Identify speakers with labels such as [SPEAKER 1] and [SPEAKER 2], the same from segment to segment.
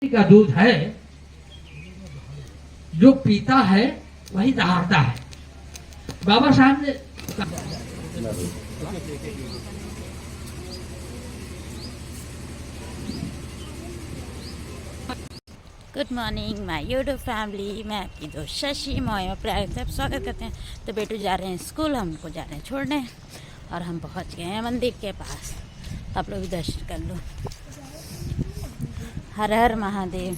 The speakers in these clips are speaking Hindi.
[SPEAKER 1] का दूध है, जो पीता है वही दहाड़ता है। बाबा साहब ने
[SPEAKER 2] good morning my YouTube family. मैं आपकी दोस्त शशि मोया प्यार से स्वागत करते हैं। तो बेटू जा रहे हैं स्कूल, हम उनको जा रहे हैं छोड़ने और हम पहुंच गए हैं मंदिर के पास। आप लोग भी दर्शन कर लो। हर हर महादेव।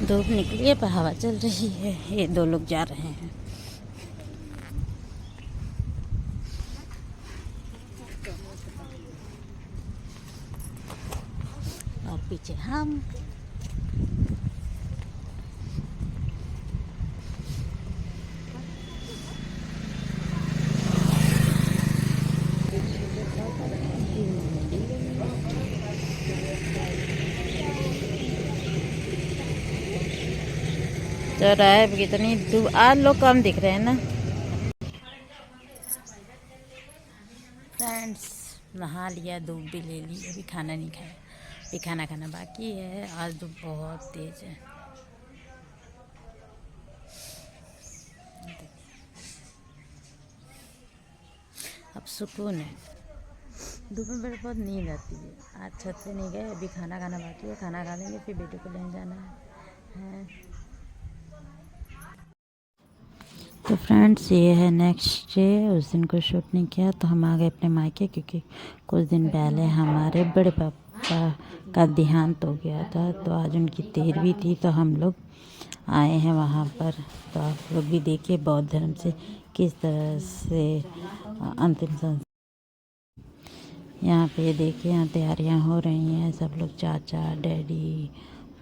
[SPEAKER 2] धूप निकली है पर हवा चल रही है। ये दो लोग जा रहे हैं और पीछे हम। तो राय कितनी धूप, आज लोग कम दिख रहे हैं ना। फ्रेंड्स नहा लिया, धूप भी ले ली, अभी खाना नहीं खाया, अभी खाना खाना बाकी है। आज धूप बहुत तेज है। अब सुकून है। धूप में मेरे बहुत नींद आती है। आज छत पे नहीं गए, अभी खाना खाना बाकी है। खाना खा लेंगे फिर बेटे को लेने जाना है। तो फ्रेंड्स ये है नेक्स्ट डे। उस दिन को शूट नहीं किया तो हम आ गए अपने मायके, क्योंकि कुछ दिन पहले हमारे बड़े पापा का देहांत हो गया था। तो आज उनकी 13वीं थी, तो हम लोग आए हैं वहाँ पर। तो आप लोग भी देखिए बौद्ध धर्म से किस तरह से अंतिम संस्कार। यहाँ पे देखिए, यहाँ तैयारियाँ हो रही हैं। सब लोग चाचा, डैडी,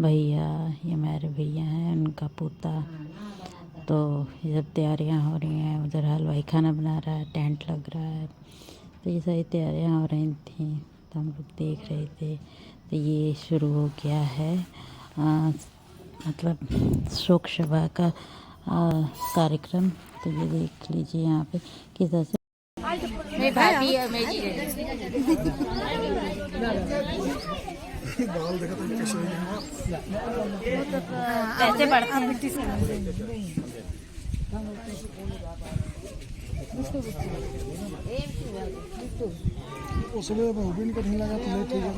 [SPEAKER 2] भैया, ये मेरे भैया हैं, उनका पोता। तो ये सब तैयारियाँ हो रही हैं। उधर हलवाई खाना बना रहा है, टेंट लग रहा है। तो ये सारी तैयारियाँ हो रही थी, तो हम लोग देख रहे थे। तो ये शुरू हो गया है मतलब शोक सभा का कार्यक्रम। तो ये देख लीजिए यहाँ पे किस तरह से मेरी भाभी है, मेरी कैसे बढ़ते हैं।
[SPEAKER 3] उसमें ओपन करने लगा तो ठीक है।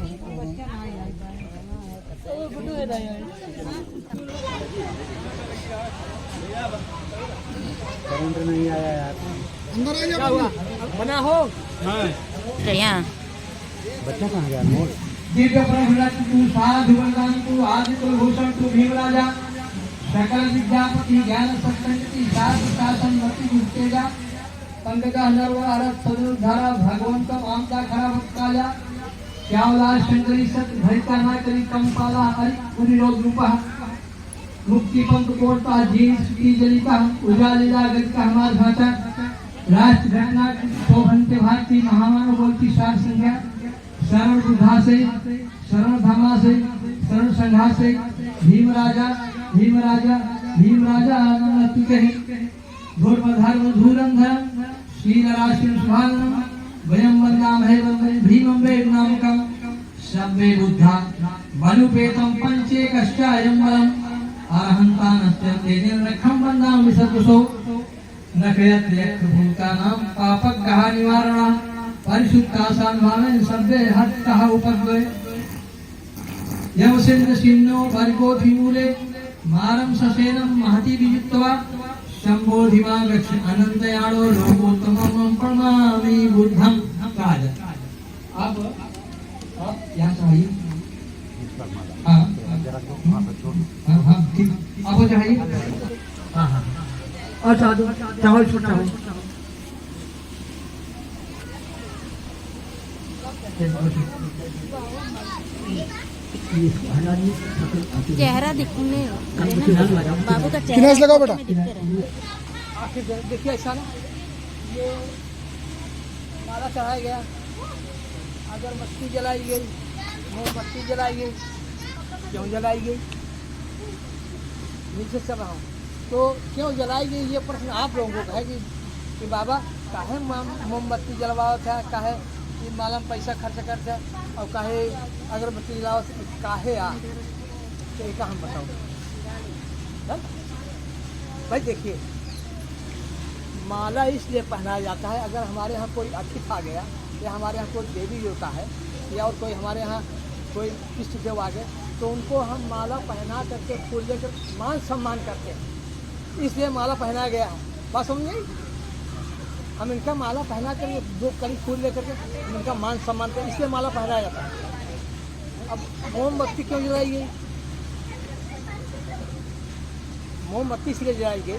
[SPEAKER 3] करंट नहीं आया यार, अंदर आ जाओ। बना हो
[SPEAKER 2] यहाँ
[SPEAKER 3] बच्चा कहाँ गया? मोर
[SPEAKER 1] दिव्य प्रभुरत तू साधु वरदान तू आदित्य भूषण तू भीमराजा सकल विद्यापति ज्ञान सत्संगति साधु शासन मति उत्तेजा पंकजा नर्व अरत सदुद्धारा भगवंत आमदा खरा भक्ताजा श्यामला शंकरी सत भरिता ना करी कंपाला हरि पुरी रोग रूपा मुक्ति पंथ कोटता जीन सुखी जलिता उजालिला गतिका हमार भाषा राष्ट्र घटना शोभनते भारती महामानव बोलती सार संज्ञा शरण बुद्धा से शरण धामा से शरण संघा से भीमराजा भीमराजा भीमराजा आनंद कहे धूर्मधार धूरंधर श्रीनराशिं सुभानम वयं वन्दामहे वन्दे भीमं वे नामकं सब्बे बुद्धा मनुपेतं पंचे कष्टायं बलम् अरहन्तानस्य तेजेन रक्षं वन्दामि सर्वसो नखयत् भूतानां पापग्रह निवारणं परिशुद्धासान्मानं सब्बे हत्तः उपद्वय यमसेन्द्र सिन्नो भर्गोधिमूले मारं ससेनं महति वियुक्त्वा शंभोधिमा गच्छ अनंतयाणो लोकोत्तमं प्रणमामि बुद्धं काज। अब यहाँ चाहिए हाँ ठीक। अब चाहिए हाँ अच्छा चावल छोटा हो
[SPEAKER 2] चेहरा दिखने बाबू का
[SPEAKER 3] चेहरा लगाओ बेटा।
[SPEAKER 4] देखिए ऐसा ना, ये माला चढ़ाया गया, अगरबत्ती जलाई गई, मोमबत्ती जलाई गई, क्यों जलाई गई?
[SPEAKER 1] नीचे चल रहा हूँ, तो क्यों जलाई गई ये प्रश्न आप लोगों को है कि बाबा काहे मोमबत्ती जलवाओ था, काहे ये मालम पैसा खर्च करते और काहे अगरबत्ती जलाओ काहे तो एक हम बताओ भाई। देखिए, माला इसलिए पहनाया जाता है, अगर हमारे यहाँ कोई अतिथि आ गया या हमारे यहाँ कोई देवी देवता है या और कोई हमारे यहाँ कोई इष्ट देव आ गए, तो उनको हम माला पहना करके फूल लेकर मान सम्मान करते हैं, इसलिए माला पहनाया गया है। बात समझिए, हम इनका माला पहना कर दो कड़ी फूल लेकर के इनका मान सम्मान करते, इसलिए माला पहनाया जाता है। अब मोमबत्ती क्यों जलाई गई? मोमबत्ती इसलिए जलाई गई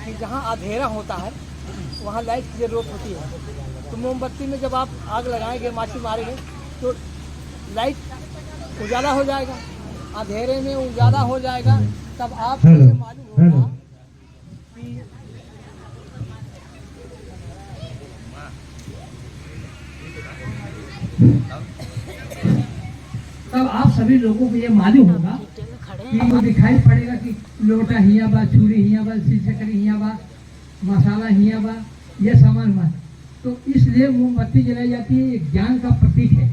[SPEAKER 1] कि जहाँ अंधेरा होता है वहाँ लाइट की जरूरत होती है। तो मोमबत्ती में जब आप आग लगाएंगे, माची मारेंगे, तो लाइट उजाला हो जाएगा, अंधेरे में उजाला हो जाएगा। तब आपको ये मालूम होगा कि तब आप सभी लोगों को ये मालूम होगा कि वो दिखाई पड़ेगा कि लोटा हिया बा, छुरी हिया बा, सिलचकरी हिया बा, मसाला हिया बा, ये सामान बा। तो इसलिए मोमबत्ती जलाई जाती है, एक ज्ञान का प्रतीक है।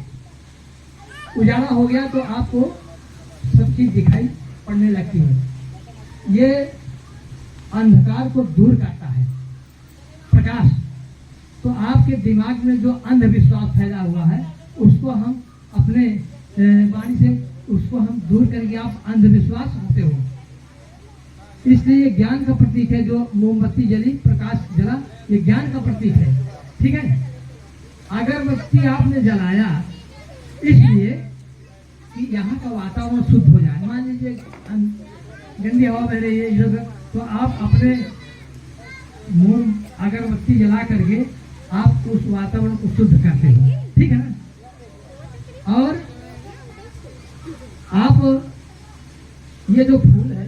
[SPEAKER 1] उजाला हो गया तो आपको सब चीज दिखाई पड़ने लगती है। ये अंधकार को दूर करता है प्रकाश। तो आपके दिमाग में जो अंधविश्वास फैला हुआ है उसको हम अपने वाणी से उसको हम दूर करेंगे। आप अंधविश्वास होते हो, इसलिए ज्ञान का प्रतीक है। जो मोमबत्ती जली, प्रकाश जला, ये ज्ञान का प्रतीक है। ठीक है। अगरबत्ती आपने जलाया इसलिए कि यहाँ का वातावरण शुद्ध हो जाए। मान लीजिए गंदी हवा बह रही है इधर, तो आप अपने मोम अगरबत्ती जला करके आप उस वातावरण को शुद्ध करते हो। ठीक है ना। और आप ये जो फूल है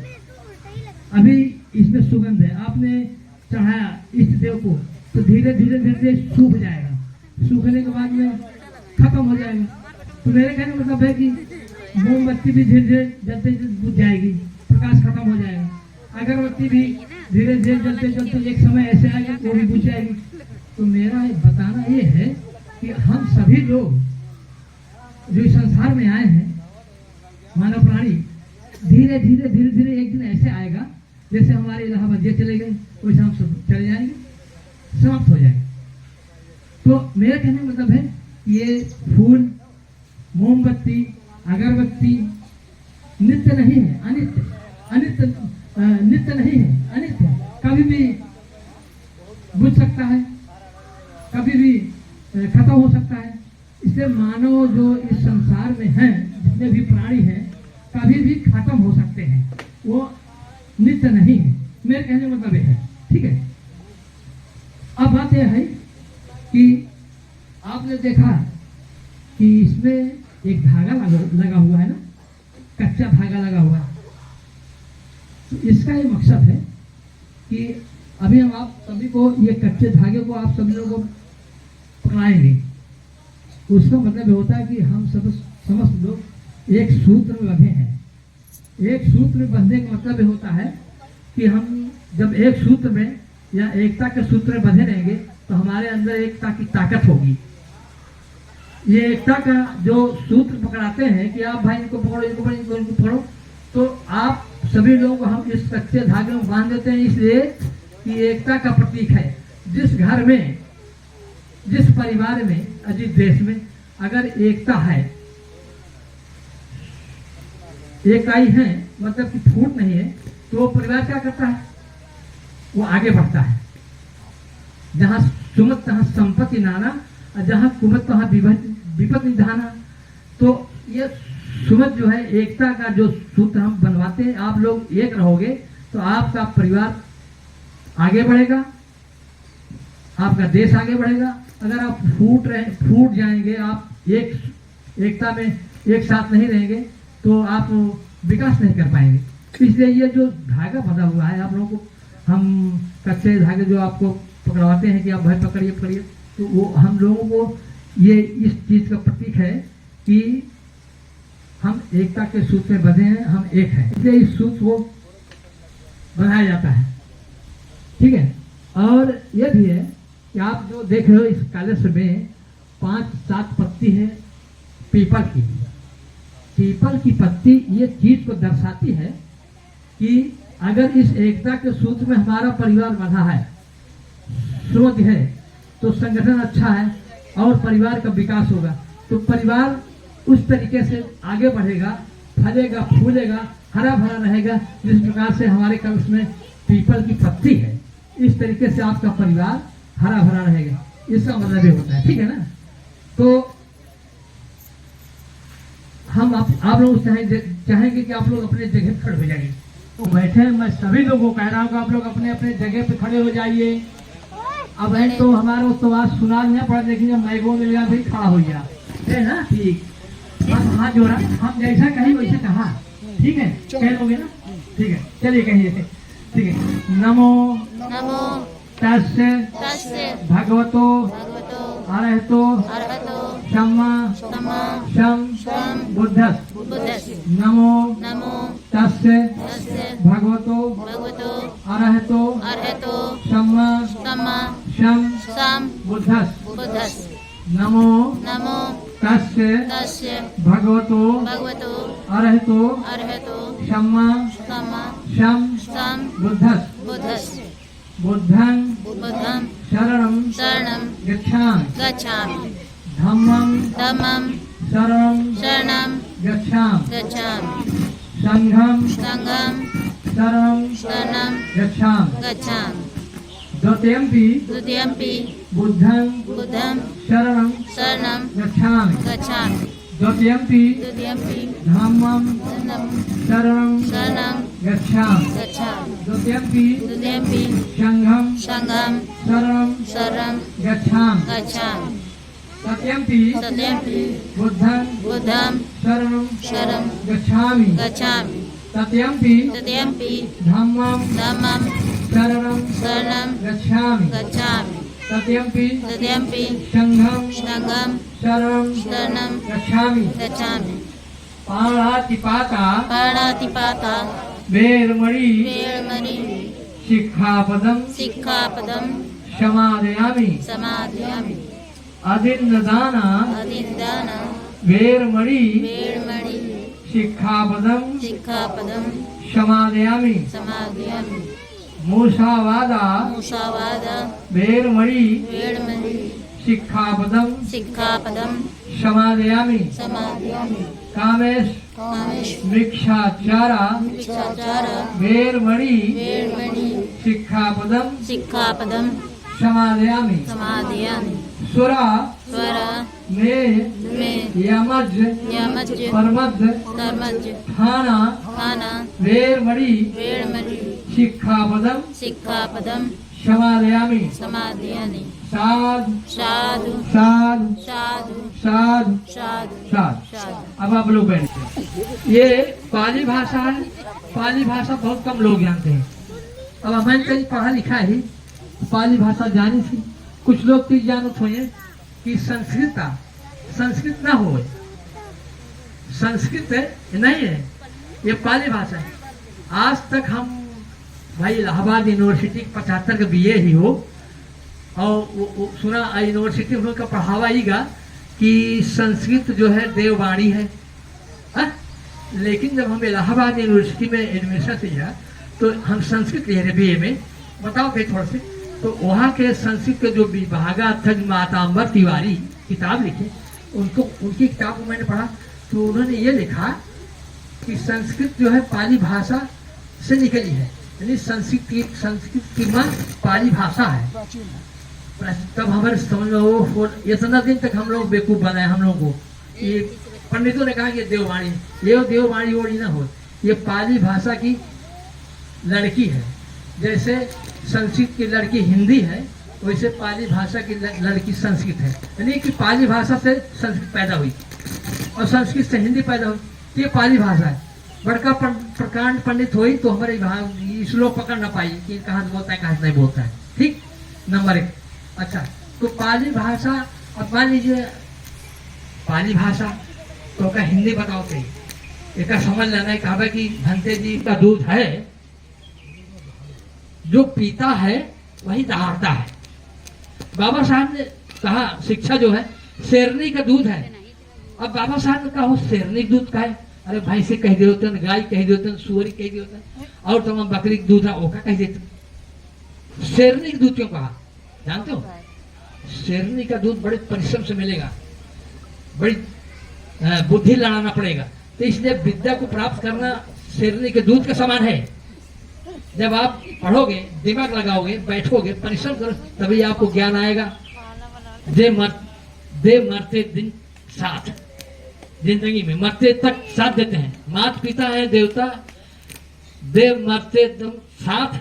[SPEAKER 1] अभी इसमें सुगंध है, आपने चढ़ाया इष्ट देव को, तो धीरे धीरे धीरे सूख जाएगा। सूखने के बाद में खत्म हो जाएगा। तो मेरे कहने का मतलब है कि मोमबत्ती भी धीरे धीरे जलते बुझ जाएगी, प्रकाश खत्म हो जाएगा। अगरबत्ती भी धीरे धीरे जलते जलते एक समय ऐसे आएगा वो भी बुझ जाएगी। तो मेरा बताना ये है कि हम सभी लोग जो इस संसार में आए हैं, मानव प्राणी, धीरे धीरे धीरे धीरे एक दिन ऐसे आएगा जैसे हमारे इलाहाबाद ये चले गए वैसे हम सब चले जाएंगे, समाप्त हो जाएंगे। तो मेरा कहने का मतलब है ये फूल, मोमबत्ती, अगरबत्ती नित्य नहीं है, अनित्य। अनित्य नित्य नहीं है, अनित्य है। कभी भी बुझ सकता है, कभी भी खत्म हो सकता है। इसलिए मानव जो इस संसार में हैं, जितने भी प्राणी हैं, कभी भी खत्म हो सकते हैं, वो नित्य नहीं है। मेरे कहने का मतलब है। ठीक है। अब बात यह है कि आपने देखा कि इसमें एक धागा लगा हुआ है ना, कच्चा धागा लगा हुआ है। तो इसका ये मकसद है कि अभी हम आप सभी को ये कच्चे धागे को आप सभी लोगों को पकड़ाएंगे। उसका मतलब होता है कि हम सब समस्त लोग एक सूत्र में बंधे हैं। एक सूत्र में बंधने का मतलब होता है कि हम जब एक सूत्र में या एकता के सूत्र में बंधे रहेंगे तो हमारे अंदर एकता की ताकत होगी। ये एकता का जो सूत्र पकड़ाते हैं कि आप भाई इनको पकड़ो, इनको पकड़ो, इनको पकड़ो, तो आप सभी लोग हम इस कच्चे धागे में बांध देते हैं, इसलिए कि एकता का प्रतीक है। जिस घर में, जिस परिवार में, जिस देश में अगर एकता है, एकाई है, मतलब कि फूट नहीं है, तो वो परिवार क्या करता है? वो आगे बढ़ता है। जहां सुमत तहां संपत्ति नाना, और जहां कुमत तहां विपद निधाना। तो ये सुमत जो है, एकता का जो सूत्र हम बनवाते हैं, आप लोग एक रहोगे तो आपका परिवार आगे बढ़ेगा, आपका देश आगे बढ़ेगा। अगर आप फूट जाएंगे, आप एकता में एक साथ नहीं रहेंगे, तो आप विकास नहीं कर पाएंगे। इसलिए ये जो धागा बंधा हुआ है आप लोगों को, हम कच्चे धागे जो आपको पकड़वाते हैं कि आप भाई पकड़िए पकड़िए, तो वो हम लोगों को ये इस चीज का प्रतीक है कि हम एकता के सूत्र में बंधे हैं, हम एक हैं, इसलिए इस सूत्र को बनाया जाता है। ठीक है। और यह भी है कि आप जो देख रहे हो इस कलश में 5-7 पत्ती है पीपल की। पीपल की पत्ती ये चीज को दर्शाती है कि अगर इस एकता के सूत्र में हमारा परिवार बंधा है, सोच है, तो संगठन अच्छा है और परिवार का विकास होगा, तो परिवार उस तरीके से आगे बढ़ेगा, फलेगा, फूलेगा, हरा भरा रहेगा। जिस प्रकार से हमारे कलश में पीपल की पत्ती है, इस तरीके से आपका परिवार हरा भरा रहेगा, इसका मतलब ये होता है। ठीक है ना। तो हम आप लोग चाहेंगे कि आप लोग अपने जगह पर खड़े हो जाइए। तो बैठे मैं सभी लोगों को कह रहा हूँ कि आप लोग अपने अपने जगह पे खड़े हो जाइए। अब है तो हमारा उस तो बात सुना नहीं पड़ा, लेकिन जब मैगो मिल गया भाई खड़ा हो गया है ना। ठीक, हम हाथ जोड़ा, हम जैसा कहीं वैसे कहा। ठीक है, कह लोगे ना। ठीक है, चलिए कहिए थे। ठीक है। नमो
[SPEAKER 4] नमो
[SPEAKER 1] तस्य
[SPEAKER 4] तस्य
[SPEAKER 1] भगवतो
[SPEAKER 4] भगवतो
[SPEAKER 1] अरहतो
[SPEAKER 4] अरहतो
[SPEAKER 1] सम्मा
[SPEAKER 4] सम्मा
[SPEAKER 1] सम
[SPEAKER 4] सम
[SPEAKER 1] बुद्धस्।
[SPEAKER 4] बुद्धस्य
[SPEAKER 1] नमो
[SPEAKER 4] नमो
[SPEAKER 1] तस्य
[SPEAKER 4] तस्य
[SPEAKER 1] भगवतो
[SPEAKER 4] भगवतो
[SPEAKER 1] अरहतो
[SPEAKER 4] अरहतो
[SPEAKER 1] सम्मा
[SPEAKER 4] सम्मा
[SPEAKER 1] सम
[SPEAKER 4] सम
[SPEAKER 1] बुद्धस्।
[SPEAKER 4] बुद्धस्य
[SPEAKER 1] नमो
[SPEAKER 4] नमो
[SPEAKER 1] तस्य
[SPEAKER 4] तस्य
[SPEAKER 1] भगवतो
[SPEAKER 4] भगवतो
[SPEAKER 1] अरहतो
[SPEAKER 4] अरहतो
[SPEAKER 1] सम्मा
[SPEAKER 4] सम्मा
[SPEAKER 1] सम
[SPEAKER 4] सम
[SPEAKER 1] बुद्धस्।
[SPEAKER 4] बुद्धस्य
[SPEAKER 1] बुद्धं
[SPEAKER 4] बुद्धं
[SPEAKER 1] शरणं
[SPEAKER 4] शरणं
[SPEAKER 1] गच्छामि,
[SPEAKER 4] गच्छामि
[SPEAKER 1] धम्मं
[SPEAKER 4] धम्मं
[SPEAKER 1] शरणं
[SPEAKER 4] शरणं
[SPEAKER 1] गच्छामि,
[SPEAKER 4] गच्छामि
[SPEAKER 1] संघं
[SPEAKER 4] संघं
[SPEAKER 1] शरणं
[SPEAKER 4] शरणं
[SPEAKER 1] गच्छामि।
[SPEAKER 4] गच्छामि
[SPEAKER 1] द्वितीयंपि
[SPEAKER 4] द्वितीयंपि
[SPEAKER 1] बुद्धं
[SPEAKER 4] बुद्धं
[SPEAKER 1] शरणं
[SPEAKER 4] शरणं
[SPEAKER 1] गच्छामि,
[SPEAKER 4] गच्छामि
[SPEAKER 1] द्वितीयंपि
[SPEAKER 4] द्वितीयंपि
[SPEAKER 1] धम्मं
[SPEAKER 4] धम्मं
[SPEAKER 1] शरणं
[SPEAKER 4] शरणं
[SPEAKER 1] गच्छामि,
[SPEAKER 4] गच्छामि
[SPEAKER 1] द्वितीयंपि
[SPEAKER 4] द्वितीयंपि
[SPEAKER 1] संघं
[SPEAKER 4] संघं
[SPEAKER 1] शरणं
[SPEAKER 4] शरणं
[SPEAKER 1] गच्छामि,
[SPEAKER 4] गच्छामि
[SPEAKER 1] तृतीयंपि
[SPEAKER 4] तृतीयंपि
[SPEAKER 1] बुद्धं
[SPEAKER 4] बुद्धं
[SPEAKER 1] शरणं
[SPEAKER 4] शरणं
[SPEAKER 1] गच्छामि,
[SPEAKER 4] गच्छामि
[SPEAKER 1] तृतीयंपि
[SPEAKER 4] तृतीयंपि
[SPEAKER 1] धम्मं
[SPEAKER 4] धम्मं
[SPEAKER 1] शरणं
[SPEAKER 4] शरणं
[SPEAKER 1] गच्छामि,
[SPEAKER 4] गच्छामि
[SPEAKER 1] तृतीयंपि
[SPEAKER 4] तृतीयंपि
[SPEAKER 1] संघं
[SPEAKER 4] संघं
[SPEAKER 1] शरणं
[SPEAKER 4] शरणं
[SPEAKER 1] गच्छामि।
[SPEAKER 4] गच्छामि
[SPEAKER 1] पाणातिपाता
[SPEAKER 4] पाणातिपाता
[SPEAKER 1] वेरमणि
[SPEAKER 4] वेळमणि
[SPEAKER 1] शिक्षापदं
[SPEAKER 4] सिक्खापदं
[SPEAKER 1] समादयामि,
[SPEAKER 4] समादयामि
[SPEAKER 1] अदिन्नदाना
[SPEAKER 4] अदिन्दान
[SPEAKER 1] वेरमणि
[SPEAKER 4] वेळमणि
[SPEAKER 1] शिक्षापदं
[SPEAKER 4] सिक्खापदं
[SPEAKER 1] समादयामि,
[SPEAKER 4] समादयामि
[SPEAKER 1] मूसावादा
[SPEAKER 4] मुसावाद
[SPEAKER 1] वेरमणि
[SPEAKER 4] वेळमणि
[SPEAKER 1] शिक्षापदं
[SPEAKER 4] सिक्खापदं
[SPEAKER 1] समादयामि,
[SPEAKER 4] समादयामि
[SPEAKER 1] कामेश
[SPEAKER 4] कामेश
[SPEAKER 1] मिक्षाचारा
[SPEAKER 4] भिक्षाचार
[SPEAKER 1] वेरमणि
[SPEAKER 4] वेळमणि
[SPEAKER 1] शिक्षापदं
[SPEAKER 4] सिक्खापदं
[SPEAKER 1] समादयामि,
[SPEAKER 4] समादयामि
[SPEAKER 1] सुरा
[SPEAKER 4] स्वर
[SPEAKER 1] में
[SPEAKER 4] में
[SPEAKER 1] यमज
[SPEAKER 4] यमज
[SPEAKER 1] परमद
[SPEAKER 4] धर्मज
[SPEAKER 1] थाना
[SPEAKER 4] खाना
[SPEAKER 1] वेरमणि
[SPEAKER 4] वेळमणि
[SPEAKER 1] शिक्षापदं
[SPEAKER 4] सिक्खापदं
[SPEAKER 1] समादयामि,
[SPEAKER 4] समादयामि
[SPEAKER 1] साधु
[SPEAKER 4] साधु
[SPEAKER 1] साधु
[SPEAKER 4] साधु
[SPEAKER 1] साधु
[SPEAKER 4] साधु
[SPEAKER 1] साधु।
[SPEAKER 4] साधु
[SPEAKER 1] अब आप लोग बैठते। ये पाली भाषा है, पाली भाषा बहुत कम लोग जानते हैं। अब हमें कहीं पढ़ा लिखा है, पाली भाषा जानी थी, कुछ लोग तो जानते हुए कि संस्कृत ना हो, संस्कृत नहीं है, ये पाली भाषा है। आज तक हम भाई इलाहाबाद यूनिवर्सिटी 75 का BA ही हो, और वो सुना यूनिवर्सिटी में उनका पढ़ावा हीगा कि संस्कृत जो है देववाणी है। हा? लेकिन जब हम इलाहाबाद यूनिवर्सिटी में एडमिशन किया तो हम संस्कृत ले रहे BA में, बताओ भाई थोड़ा से, तो वहाँ के संस्कृत के जो विभागाध्यक्ष माताम्बर तिवारी किताब लिखे, उनकी किताब को मैंने पढ़ा, तो उन्होंने ये लिखा कि संस्कृत जो है पाली भाषा से निकली है, यानी संस्कृत की मां पाली भाषा है। तब हमारे समझ में वो इतना दिन तक हम लोग बेवकूफ बनाए हम लोग को, ये पंडितों ने कहा कि देववाणी, ये देववाणी ओड़ी ना हो, ये पाली भाषा की लड़की है। जैसे संस्कृत की लड़की हिंदी है, वैसे पाली भाषा की लड़की संस्कृत है, यानी कि पाली भाषा से संस्कृत पैदा हुई और संस्कृत से हिंदी पैदा हुई, ये पाली भाषा है। बड़का प्रकांड पंडित हुई तो हमारे श्लोक पकड़ ना पाई कि कहाँ से बोलता है कहाँ से नहीं बोलता है। ठीक, नंबर 1। अच्छा, तो पाली भाषा, अब मान लीजिए पाली भाषा तो क्या हिंदी बताओ, एक समझ लेना है कहा कि भंते जी का दूध है, जो पीता है वही दहाड़ता है। बाबा साहब ने कहा शिक्षा जो है शेरनी का दूध है। अब बाबा साहब ने कहा शेरनी दूध का है, अरे भाई से कह दे होते, गाय कह दे होते, सुअरी कह दे होते, और तमाम बकरी का दूध है ओका कह देते। शेरनी का दूध क्यों कहा जानते हो? शेरनी का दूध बड़े परिश्रम से मिलेगा, बड़ी बुद्धि लड़ाना पड़ेगा, तो इसलिए विद्या को प्राप्त करना शेरनी के दूध का समान है। जब आप पढ़ोगे, दिमाग लगाओगे, बैठोगे, परिश्रम करो, तभी आपको ज्ञान आएगा। दे मरते दिन साथ, जिंदगी में मरते तक साथ देते हैं। मात पिता है देवता, दे मरते दम साथ,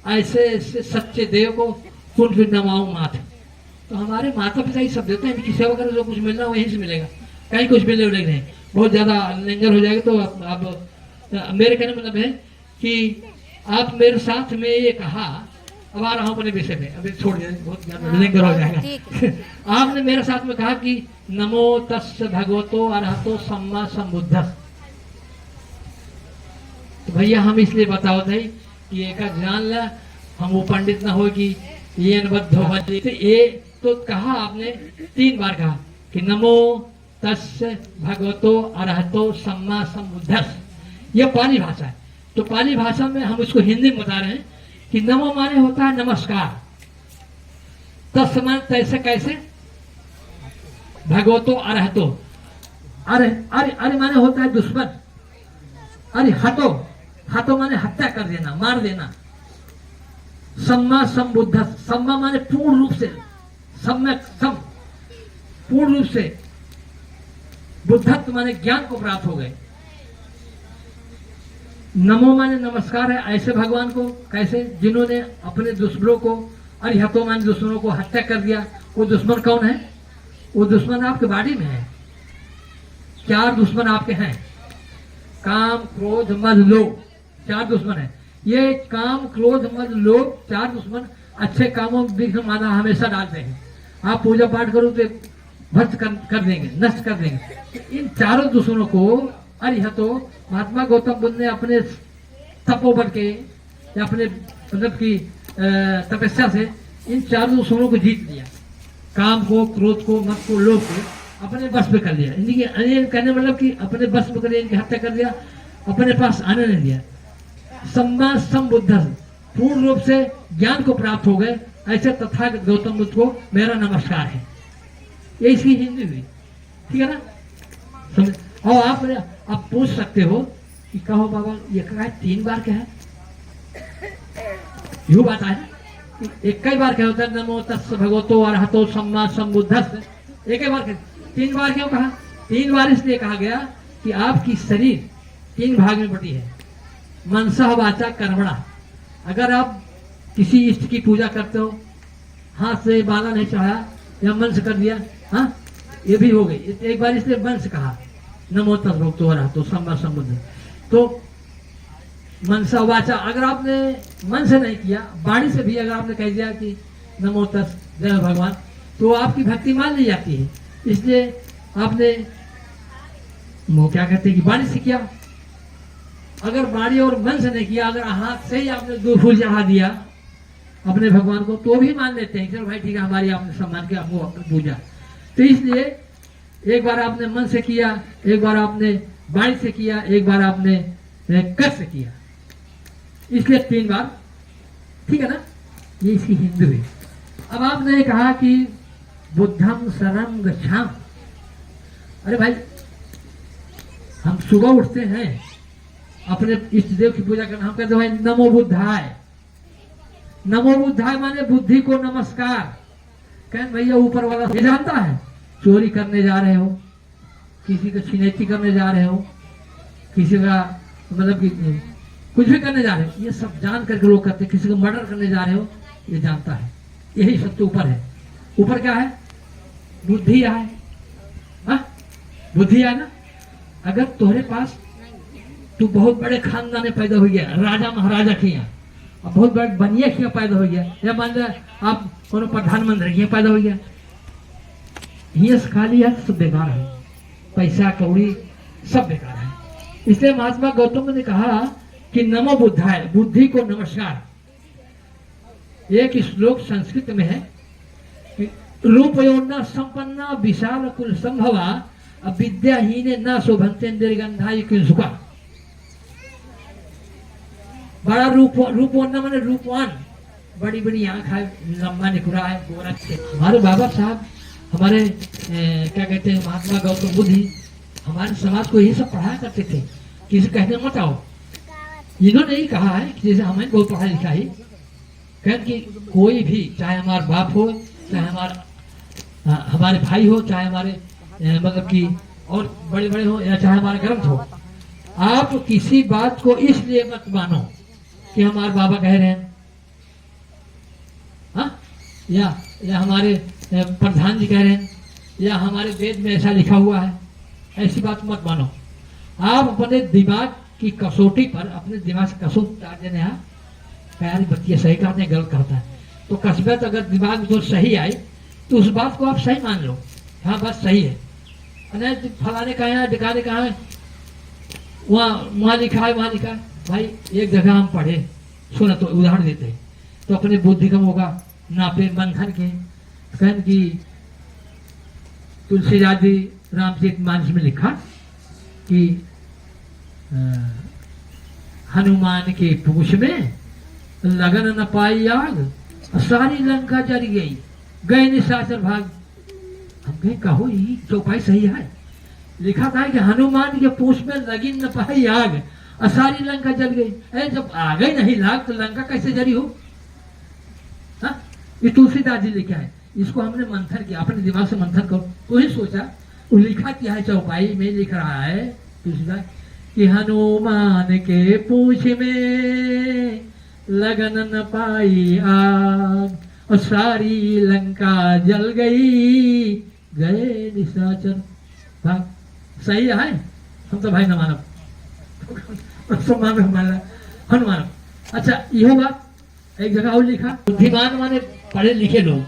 [SPEAKER 1] ऐसे ऐसे सच्चे देव को कुंठ भी नमाओ माथ। तो हमारे माता पिता ही सब देते हैं, इनकी सेवा करो, जो कुछ मिलना वहीं से मिलेगा, कहीं कुछ मिले नहीं। बहुत ज्यादा लंगर हो जाएगा तो अब मेरे कहने मतलब है कि आप मेरे साथ में ये कहा, अब आ रहा हूं अपने विषय में, अभी छोड़ दिया, बहुत ज्यादा लंगर हो जाएगा। आपने मेरे साथ में कहा कि नमो तस् भगवतो अरहतो सम्मा संबुद्धस्। तो भैया हम इसलिए बताओ थे कि एक जान ला, हम वो पंडित ना हो कि ये तो कहा आपने 3 बार कहा कि नमो तस्य भगवतो अरहतो सम्मा संबुद्धस्। ये पाली भाषा है। तो पाली भाषा में हम इसको हिंदी में बता रहे हैं कि नमो माने होता है नमस्कार, तस् माने तैसे कैसे, भगवतो अरहतो, अरे अरे अरे माने होता है दुश्मन, अरे हतो, हतो माने हत्या कर देना, मार देना, सम्मा संबुद्धस्, सम्मा माने पूर्ण रूप से, सम्यक सम, पूर्ण रूप से, बुद्धत्व माने ज्ञान को प्राप्त हो गए। नमो माने नमस्कार है ऐसे भगवान को, कैसे, जिन्होंने अपने दुश्मनों को, अरिहतो माने दुश्मनों को हत्या कर दिया। वो दुश्मन कौन है? वो दुश्मन आपके बाड़ी में है। 4 दुश्मन आपके हैं, काम क्रोध मद लोभ, 4 दुश्मन है। ये काम क्रोध मद लोभ 4 दुश्मन अच्छे कामों में विघ्न माना हमेशा डालते हैं। आप पूजा पाठ करो तो भ्रष्ट कर देंगे, नष्ट कर देंगे। इन 4 दुश्मनों को अरिहतो महात्मा गौतम बुद्ध ने अपने तपोबल के या अपने मतलब की तपस्या से इन 4 दुश्मनों को जीत लिया। काम को, क्रोध को, मत को, लोभ को अपने बस में कर लिया। इनकी कहने मतलब कि अपने बस में कर लिया, इनकी हत्या कर दिया, अपने पास आने नहीं दिया। सम्मा संबुद्ध, पूर्ण रूप से ज्ञान को प्राप्त हो गए, ऐसे तथागत गौतम बुद्ध को मेरा नमस्कार है। ये इसकी हिंदी हुई, ठीक है ना? समझ? और आप पूछ सकते हो कि कहो बाबा ये कहा 3 बार क्या है? यू बात है एक कई बार क्या होता है, नमो तस् भगवतो अरहतो सम्मा संबुद्धस्, एक ही बार, 3 बार क्यों कहा? 3 बार इसलिए कहा गया कि आपकी शरीर 3 भाग में बटी है, मनसा वाचा कर्मणा। अगर आप किसी इष्ट की पूजा करते हो, हाथ से माला नहीं चढ़ाया या मन से कर दिया, हाँ ये भी हो गई। एक बार इसलिए मन से कहा नमो तस् भगवतो अरहतो सम्मा संबुद्धस्। तो मनसा वाचा, अगर आपने मन से नहीं किया, वाणी से भी अगर आपने कह दिया कि नमो तस् जय भगवान, तो आपकी भक्ति मान ली जाती है। इसलिए आपने वो क्या कहते हैं कि वाणी से किया। अगर वाणी और मन से नहीं किया, अगर हाथ से ही आपने 2 फूल चढ़ा दिया अपने भगवान को, तो भी मान लेते हैं चलो भाई ठीक है, हमारी आपने सम्मान किया, आपको पूजा। तो इसलिए एक बार आपने मन से किया, एक बार आपने वाणी से किया, एक बार आपने कर से किया, इसलिए 3 बार, ठीक है ना? ये इसकी हिंदू है। अब आपने कहा कि बुद्धम शरणं गच्छामि। अरे भाई हम सुबह उठते हैं अपने इष्ट देव की पूजा करना, हम कहते हैं भाई नमो बुद्धाय। नमो बुद्धाय माने बुद्धि को नमस्कार। कहन भैया ऊपर वाला ये जानता है, चोरी करने जा रहे हो, किसी को छिनैती करने जा रहे हो, किसी का मतलब कि कुछ भी करने जा रहे हो, ये सब जान करके लोग करते हैं। किसी को मर्डर करने जा रहे हो, ये जानता है। यही सबसे ऊपर है। ऊपर क्या है? बुद्धि है, हाँ बुद्धि है ना। अगर तुम्हारे पास तू बहुत बड़े खानदान में पैदा हो गया, राजा महाराजा के यहाँ, अब बहुत बड़े बनिया के यहाँ पैदा हो गया, या मान लिया आप कोनो प्रधानमंत्री के यहाँ पैदा हो गया, ये खाली है, सब बेकार है, पैसा कौड़ी सब बेकार है। इसलिए महात्मा गौतम ने कहा कि नमो बुद्धाय, बुद्धि को नमस्कार। एक श्लोक संस्कृत में है, रूपयोन्ना संपन्ना विशाल कुल संभवा विद्याहीने न शोभन्ते निर्गंधाय कुलसुका। बड़ा रूपोन्ना माने रूपवान, बड़ी बड़ी आंख है, लंबा निकुरा है, गोरख है। हमारे बाबा साहब, हमारे क्या कहते हैं महात्मा गौतम बुद्ध ही हमारे समाज को यही सब पढ़ाया करते थे। किसी कहने मत आओ, इन्होंने ही कहा है कि जैसे हमें बहुत पढ़ा लिखा ही, कहते कि कोई भी, चाहे हमारा बाप हो, चाहे हमारे भाई हो, चाहे हमारे मतलब कि और बड़े बड़े हो, या चाहे हमारे ग्रंथ हो, आप किसी बात को इसलिए मत मानो कि हमारे बाबा कह रहे हैं, हाँ, या हमारे प्रधान जी कह रहे हैं, या हमारे वेद में ऐसा लिखा हुआ है, ऐसी बात मत मानो। आप अपने दिमाग की कसौटी पर अपने दिमाग से कसौटी उतार देने, प्यारी बच्ची सही कहते हैं, गलत करता है, तो कसबत अगर दिमाग जो सही आए तो उस बात को आप सही मान लो, हाँ बात सही है। फलाने कहा है, ढिकाने कहा है, वहाँ लिखा है, वहाँ लिखा है। भाई एक जगह हम पढ़े, सुना तो उदाहरण देते हैं, तो अपने बुद्धि का होगा नापे मंथन के, कहन की तुलसीदास जी रामचरितमानस में लिखा कि हनुमान के पूछ में लगन न पाई आग, सारी लंका जल गई, गए निशाचर भाग। हम कहे कहो ये चौपाई सही है, लिखा था कि हनुमान के पूछ में लगी न पाई आग, सारी लंका जल गई। अरे जब आ गई नहीं लाग तो लंका कैसे जली हो? हाँ, ये तुलसीदास जी लिखा है, इसको हमने मंथन किया, अपने दिमाग से मंथन करो तो ही सोचा, वो लिखा क्या है चौपाई में, लिख रहा है तुलसीदास कि हनुमान के पूछ में लगन न पाई आग, और सारी लंका जल गई, गए निशाचर भाग। सही है, हम तो भाई न मानव हनुमान। अच्छा यह बात एक जगह और लिखा, बुद्धिमान माने पढ़े लिखे लोग,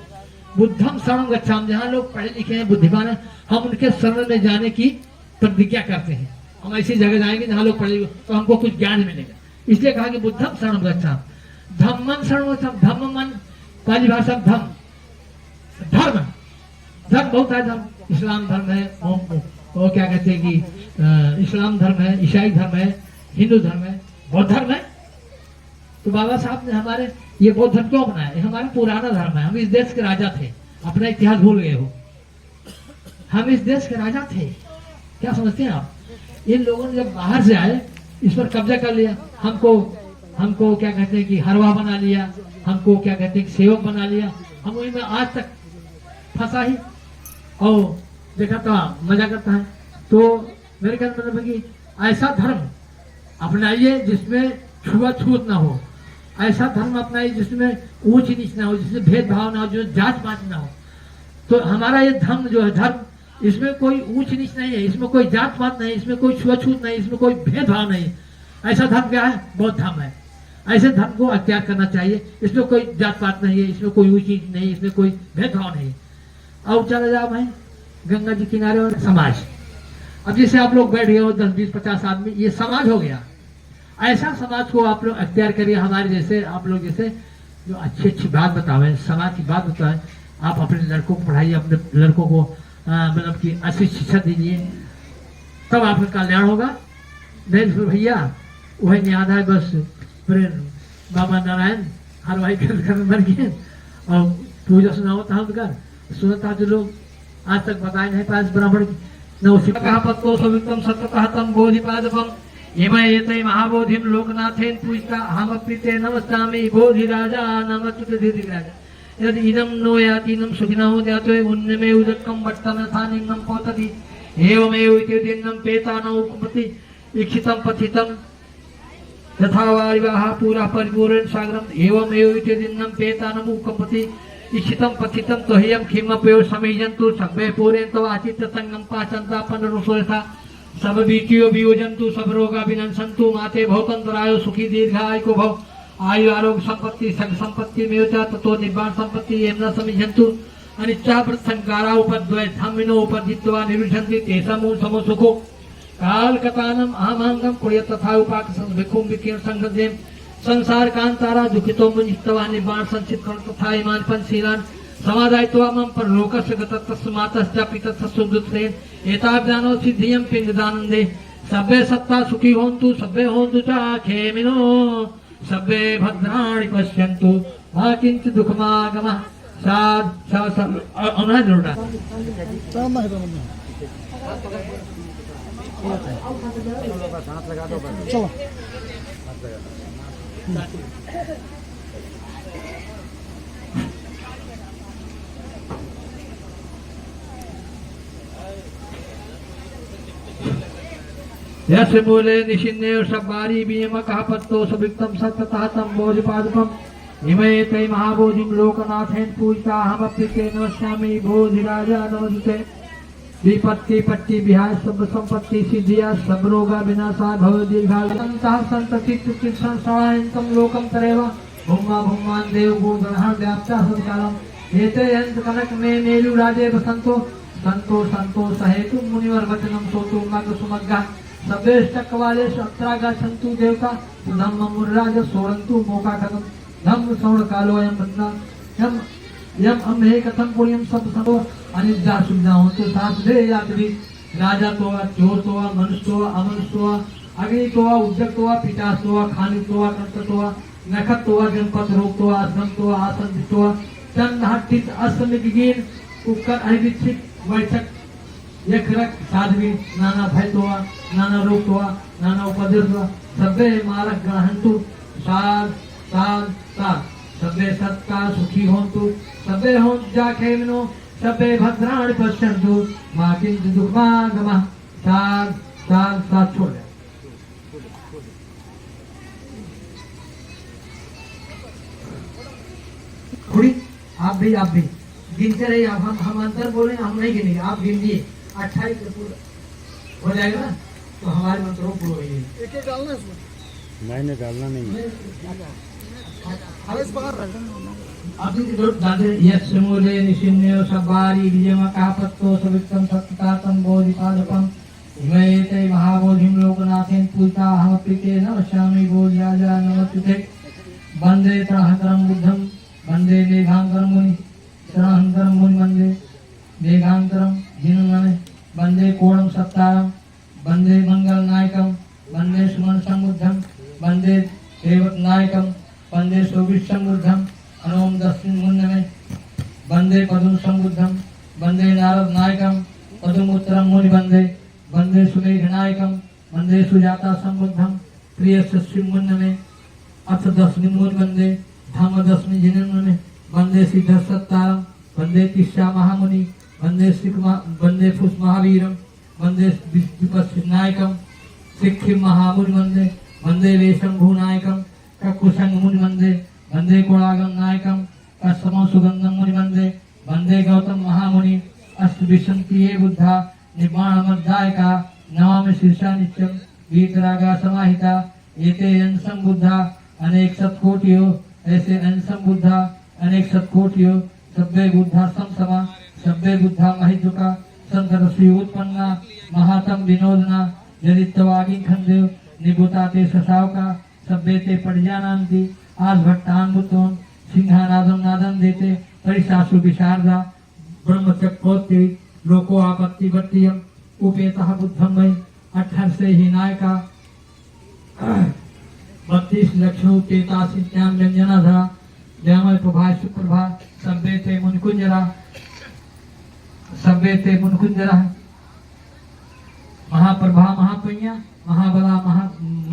[SPEAKER 1] बुद्धम शरणं गच्छामि, जहाँ लोग पढ़े लिखे हैं, बुद्धिमान है, हम उनके शरण में जाने की प्रतिज्ञा करते हैं। हम ऐसी जगह जाएंगे जहाँ लोग पढ़े तो हमको कुछ ज्ञान मिलेगा, इसलिए कहा कि बुद्धम शरणं गच्छामि। धम्मं शरणं गच्छामि, धम्म मन पाली भाषा धर्म, धर्म बहुत है, धर्म इस्लाम धर्म है, वो क्या कहते हैं कि इस्लाम धर्म है, ईसाई धर्म है, हिंदू धर्म है, बौद्ध धर्म है। तो बाबा साहब ने हमारे ये बौद्ध धर्म क्यों बनाया? ये हमारा पुराना धर्म है, हम इस देश के राजा थे, अपना इतिहास भूल गए हो, हम इस देश के राजा थे, क्या समझते हैं आप? इन लोगों ने जब बाहर से आए इस पर कब्जा कर लिया, हमको क्या कहते हैं कि हरवा बना लिया, हमको क्या कहते हैं कि सेवक बना लिया, हम वही में आज तक फंसा ही, और देखा तो मजा करता है। तो मेरे कहने मतलब है कि ऐसा धर्म अपनाइए जिसमें छुआछूत ना हो, ऐसा धर्म अपनाइए जिसमें ऊंच नीच ना हो, जिसमें भेदभाव ना हो, जो जात पात ना हो। तो हमारा ये धर्म जो है, धर्म, इसमें कोई ऊंच नीच नहीं है, इसमें कोई जात पात नहीं, इसमें कोई छुआछूत नहीं, इसमें कोई भेदभाव नहीं। ऐसा धर्म क्या है? बौद्ध धर्म है। ऐसे धर्म को अख्तियार करना चाहिए, इसमें कोई जात पात नहीं है, इसमें कोई ऊंच नीच नहीं, इसमें कोई भेदभाव नहीं। और चला जाओ भाई गंगा जी किनारे और समाज, अब जैसे आप लोग बैठ गए हो 10, 20, 50 आदमी, ये समाज हो गया। ऐसा समाज को आप लोग अख्तियार करिए, हमारे जैसे आप लोग जैसे जो अच्छी अच्छी बात बतावे, समाज की बात बताए, आप अपने लड़कों को पढ़ाइए, अपने लड़कों को मतलब कि अच्छी शिक्षा दीजिए, तब आपका कल्याण होगा। नहीं फिर भैया वही याद है बस, फिर बाबा नारायण हर भाई कर मर गए, और पूजा सुना होता है उनका, सुनता जो लोग आज तक बताए नहीं पास बराबर नवसिकापत्तो सवितम सततम बोधिपादपम हिमयते महाबोधिम लोकनाथेन पूजता हमपि ते नमस्तामि बोधिराजा नमस्तुते यदि इदं नो याति इदं सुखिनो यातो उन्नमे उदकं वर्तन स्थानिंगं पोतति एवमेव इति दिनं पेतानो उपपति इक्षितं पथितं यथा वारिवाह पूरा परिपूर्ण सागरम एवमेव इति दिनं पेतानो उपपति इक्षितं पथितं तो हियं खिमपयो समीजन्तु सर्वे पूरेन्तु आचित्य संगम पाचन्ता पन्नरुसोयथा सब बीतियो वियोजन्तु सब रोगा विनशन्तु माते भवतन्तरायो सुखी दीर्घायु भव आयु आरोग्य संपत्ति सग संपत्ति मेवचा ततो निर्वाण संपत्ति एम न समीजन्तु अनिच्छा प्रसंकारा उपद्वय धम्मिनो उपदित्वा निरुषन्ति तेषां समो सुखो काल कथानम अहमांगम कुर्य तथा उपाक भिक्षुम विकीर्ण संगदेम संसार कांतारा दुखितो मुनिस्तवा निबाण संचित कर्ण तथा ईमान पंचशीलान समादायित्वा मम परलोकस्य गतस्तस्मातश्च पितस्य सुदुत्रेण एताभ्यानो सिद्धियं पिंडदानंदे सभ्य सत्ता सुखी होन्तु सभ्य होन्तु च खेमिनो सभ्य भद्राणि पश्यन्तु मा किंचित् दुःखमागमः साध सब उन्हें जोड़ा
[SPEAKER 3] हाथ लगा दो बस। चलो
[SPEAKER 1] यस्य मूले निशिन्ने शब्बारी बीम कहपत्तो सविक्तम सत्ततातम बोधिपादपम इमे ते महाबोधिं लोकनाथेन पूजिता हमपि ते नमस्यामि बोधिराजा नमस्ते विपत्ति पट्टि विहाय सब संपत्ति सिद्धिया सब रोगा विनाशा भव दीर्घायुः संतति चित् संसारायन्तम लोकम तरेव भूमा भूमान देव गुणगणः व्याप्ता संकालम एते यंत कनक में मेरु राजे बसंतो संतो संतो सहेतु मुनिवर वचनम सोतु मग सुमग्गा सभ्यष्टक वाले शत्रागा संतु देवता धम्म मुर्राज सोरंतु मोका कदम धम्म सौण कालो अयम बंदा यम यम अम्हे कथम पुण्यम सब सबो अनिद्रा सुविधा हो तो साथ दे यात्री राजा तो चोर तो मनुष्य तो अमनुष्य तो अग्नि तो उद्यक तो पिता तो खानी तो कंठ तो नखत तो जनपद रोग तो आश्रम तो आसन तो चंद हट्टित असमिक गिन उपकर अविच्छित वैठक यखरक साध्वी नाना भय तो नाना रोग तो नाना उपद्रव सभ्य मारक ग्रहंतु साध साध साध सभ्य सत्ता सुखी होन्तु सभ्य होन्तु जाखेमिनो सभ्य भद्राणि पश्यन्तु मा किंचित् दुःखमागमः साध साध साध छोड़ दे खुड़ी आप भी गिनते रहिए। अब हम अंतर बोले हम नहीं गिनेंगे, आप गिनिए 28 हो जाएगा ना तो हमारे मंत्रों पूर्ण हो जाएंगे।
[SPEAKER 3] एक डालना इसमें नहीं डालना नहीं
[SPEAKER 1] अभी जरूर दादे यस्य मूले निशिन्यो सबारी विजयमा कापत्तो सविक्तम सत्तातम बोधिपादपम इमैते महाबोधिं लोकनाथेन पूजिता हमपि ते नमस्यामि बोधिराजा नमस्ते वंदे त्रहंकरं बुद्धं वंदे मेघांकरं मुनि त्रहंकरं मुनि वंदे मेघांकरं जिनमने वंदे कोणं सत्तारं वंदे मंगलनायकं वंदे सुमन समुद्धं वंदे देवनायकं वंदे शोभित समुद्धम अनोम दस्मिन मुन्नमे वंदे पदम समुद्धम वंदे नारद नायकम पदम उत्तरम मुनि वंदे वंदे सुमेघ नायकम वंदे सुजाता समुद्धम प्रिय सस्मिन मुन्नमे अथ दस्मिन मुनि वंदे धम दस्मिन जिनमे वंदे सिद्ध सत्तारम वंदे तिस्सा महामुनि वंदे वंदे फुस महावीरम वंदे विपस्सी नायकम सिक्खिम महामुनि वंदे वंदे वेशंभू नायकम ककुशंग मुनि वंदे वंदे कोणागम नायकम कस्मो सुगंधम मुनि वंदे वंदे गौतम महामुनि अष्टविशंतिये बुद्धा निर्माण मध्यायका नमामि शीर्षा नित्यम वीतरागा समाहिता एते अंसम बुद्धा अनेक सतकोटियो ऐसे अंसम बुद्धा अनेक सतकोटियो सभ्य बुद्धा समसमा सभ्य बुद्धा महिजुका संतरसी उत्पन्ना महातम विनोदना जनितवागी खंदेव निभुता ते ससावका सभ्य ते पड़जानांति आज भट्टान बुतोन सिंहानादम नादम देते परिशासु विशारदा ब्रह्मचक्रोत्ति लोको आपत्ति वट्टियम उपेतः बुद्धम वै 18 से ही नायका 32 लक्षण उपेतासित्याम व्यंजनाधरा जयमय प्रभा सुप्रभा सभ्य ते मुनकुंजरा महाप्रभा महापैया महाबला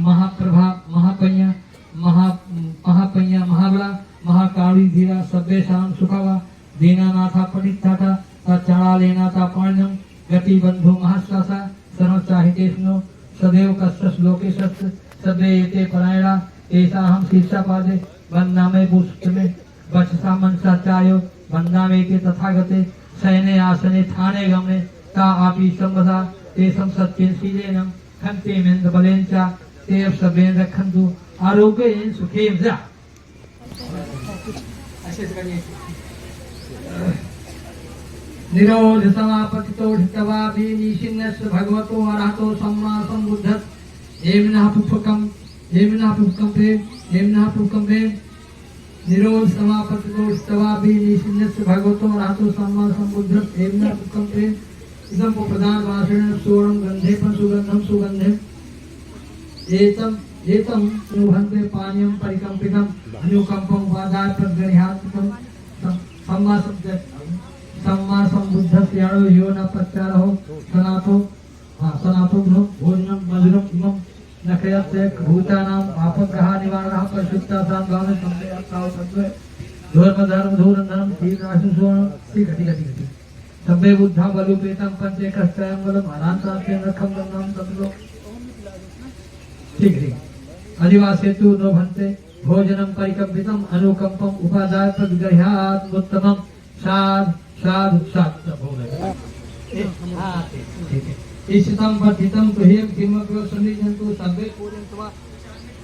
[SPEAKER 1] महाप्रभा महापैया महापैया महाबला महाकाली धीरा सभ्य शाम सुखावा दीनानाथा पठिताटा तच्चाड़ा लेनाथा पाण्यम गति बंधु महाश्वासा सर्वचाहितेष्णो सदैव कस्य श्लोके सत्य सभ्य एते परायणा ऐसा हम शीर्षा पादे वंदामे पुष्टमे वचसा मनसा चायो वंदामे के तथागते सैने आसने थाने गमने ता आपी संवदा ते संसत्तेन शीलेनम खंते मेंद बलेंचा ते अब सभ्येन रखंतु आरोग्येन सुखेन जा निरोध समापतितो ढितवाभि निशिन्नस्य भगवतो अरहतो सम्मा सम्बुद्धस् एमनः पुष्पकं प्रेम निरोध समापतितो ढितवाभि निशिन्नस्य भगवतो अरहतो सम्मा सम्बुद्धस् एमनः पुष्पकं प्रेम इदं प्रदान वासेन सुवर्णं गन्धे सुगन्धे एतं सुभन्ते पानीयं परिकम्पितं अनुकम्पं वादाय प्रगृह्यात्मकं सम्मा सम्बुद्धस्य याणो यो न पच्चारो सनातो भोजनं मधुरम् इमं नखयस्य भूतानां पापग्रह निवारणः परिशुद्धता सामगामे संदेहताव सत्वे धर्म तीराशु सुवर्ण ठीक सभ्य बुद्धा बलुपेतं पंचेकस्त्रयंगलम अनांतास्य नखम गंगम तत्लो ठीक अधिवासेतु नो भन्ते भोजनं परिकम्पितम् अनुकम्पम् उपादाय प्रगृह्यात् उत्तमं साधु भोजन इष्टं पठितं तुह्यं किमपि सन्निधन्तु सर्वे पूजन्त्वा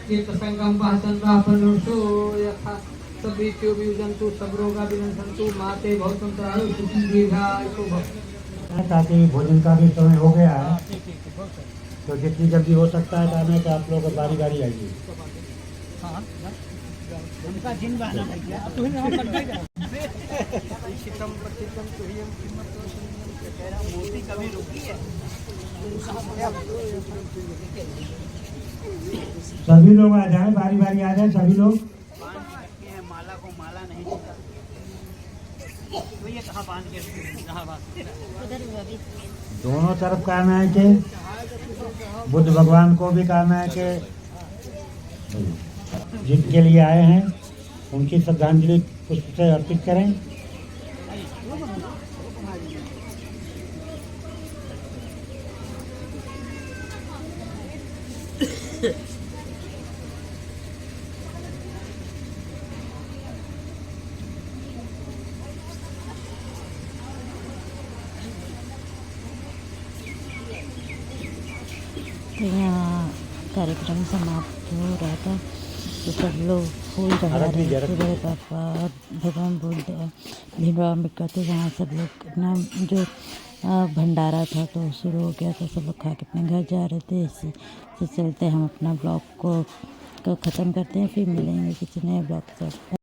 [SPEAKER 1] केतसंगं वाहसन् वापनुषो यथा सभीत्यो विजन्तु सबरोगा विनशन्तु माते भवतन्त्रायु सुखी दीर्घायु भव।
[SPEAKER 3] ताकि भोजन का भी समय हो गया है, तो जितनी जल्दी हो सकता है खाने का आप लोग बारी बारी आइए। सभी लोग आ जाए, बारी बारी आ जाए सभी लोग।
[SPEAKER 4] माला को माला नहीं तो ये कहाँ बांध के
[SPEAKER 3] दोनों तरफ कहना है कि बुद्ध भगवान को भी कहना है कि जिनके लिए आए हैं उनकी श्रद्धांजलि पुष्प से अर्पित करें।
[SPEAKER 2] तो यहाँ कार्यक्रम समाप्त हो रहा था, तो सब लोग फूल चढ़ा रहे थे बड़े पापा और भगवान बुद्ध भीमराव अम्बेडकर थे। वहाँ सब लोग अपना जो भंडारा था तो शुरू हो गया था, सब लोग खा के अपने घर जा रहे थे। इसी से चलते हम अपना ब्लॉग को ख़त्म करते हैं, फिर मिलेंगे किसी नए ब्लॉग से।